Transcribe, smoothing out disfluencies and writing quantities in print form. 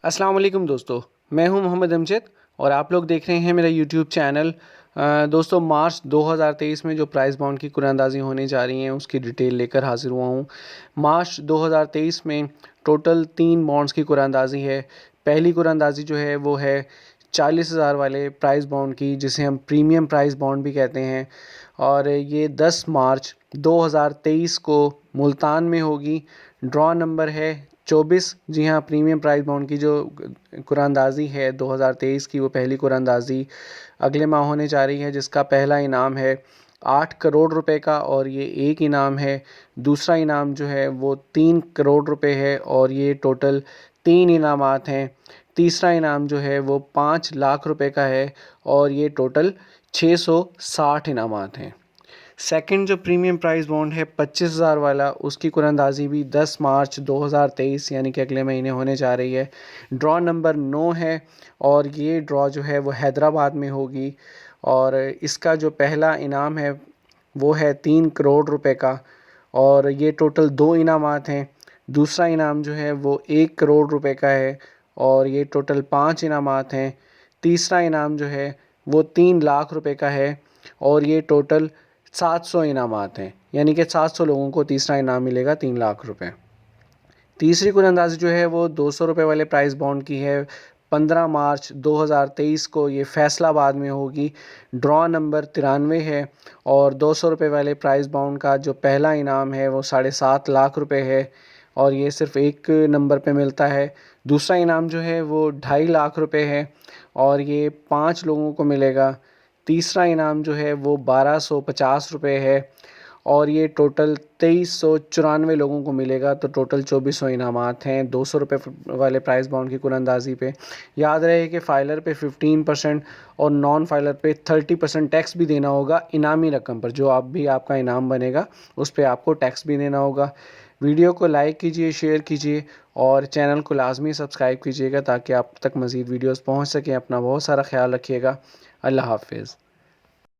अस्सलाम वालेकुम दोस्तों, मैं हूं मोहम्मद अमजद और आप लोग देख रहे हैं मेरा यूट्यूब चैनल। दोस्तों, मार्च 2023 में जो प्राइस बॉन्ड की कुरानंदाज़ी होने जा रही है उसकी डिटेल लेकर हाज़िर हुआ हूं। मार्च 2023 में टोटल 3 बॉन्ड्स की कुरानंदाज़ी है। पहली कुरानंदाज़ी जो है वो है 40,000 वाले प्राइस बॉन्ड की, जिसे हम प्रीमियम प्राइस बॉन्ड भी कहते हैं, और ये 10 मार्च 2023 को मुल्तान में होगी। ड्रॉ नंबर है 24। जी हाँ, प्रीमियम प्राइस बॉन्ड की जो कुरानंदाज़ी है 2023 की, वो पहली कुरानंदाज़ी अगले माह होने जा रही है, जिसका पहला इनाम है 8 करोड़ रुपए का और ये एक इनाम है। दूसरा इनाम जो है वो 3 करोड़ रुपए है और ये टोटल 3 इनामात हैं। तीसरा इनाम जो है वो 5 लाख रुपए का है और ये टोटल 660 इनामात हैं। सेकंड जो प्रीमियम प्राइस बॉन्ड है 25,000 वाला, उसकी कुरानंदाज़ी भी 10 मार्च 2023 यानी कि अगले महीने होने जा रही है। ड्रॉ नंबर 9 है और ये ड्रॉ जो है वो हैदराबाद में होगी और इसका जो पहला इनाम है वो है 3 करोड़ रुपए का और ये टोटल 2 इनामात हैं। दूसरा इनाम जो है वो 1 करोड़ रुपए का है और ये टोटल 5 इनामात हैं। तीसरा इनाम जो है वो 3 लाख रुपए का है और ये टोटल 700 इनामात हैं, यानी कि 700 लोगों को तीसरा इनाम मिलेगा 3 लाख रुपए। तीसरी कुरानंदाज़ी जो है वो 200 रुपये वाले प्राइस बॉन्ड की है। 15 मार्च 2023 को ये फैसलाबाद में होगी। ड्रॉ नंबर 93 है और 200 रुपये वाले प्राइस बॉन्ड का जो पहला इनाम है वो 7.5 लाख रुपए है और ये सिर्फ़ एक नंबर पे मिलता है। दूसरा इनाम जो है वो 2.5 लाख रुपए है और ये 5 लोगों को मिलेगा। तीसरा इनाम जो है वो 1250 रुपये है और ये टोटल 2394 लोगों को मिलेगा। तो टोटल 2400 इनामात हैं 200 रुपये वाले प्राइस बॉन्ड की कुरानंदाज़ी पे। याद रहे कि फ़ाइलर पे 15% और नॉन फाइलर पे 30% टैक्स भी देना होगा इनामी रकम पर। जो आपका इनाम बनेगा उस पर आपको टैक्स भी देना होगा। वीडियो को लाइक कीजिए, शेयर कीजिए और चैनल को लाजमी सब्सक्राइब कीजिएगा ताकि आप तक मज़ीद वीडियोज़ पहुँच सकें। अपना बहुत सारा ख्याल रखिएगा। अल्लाह हाफिज़।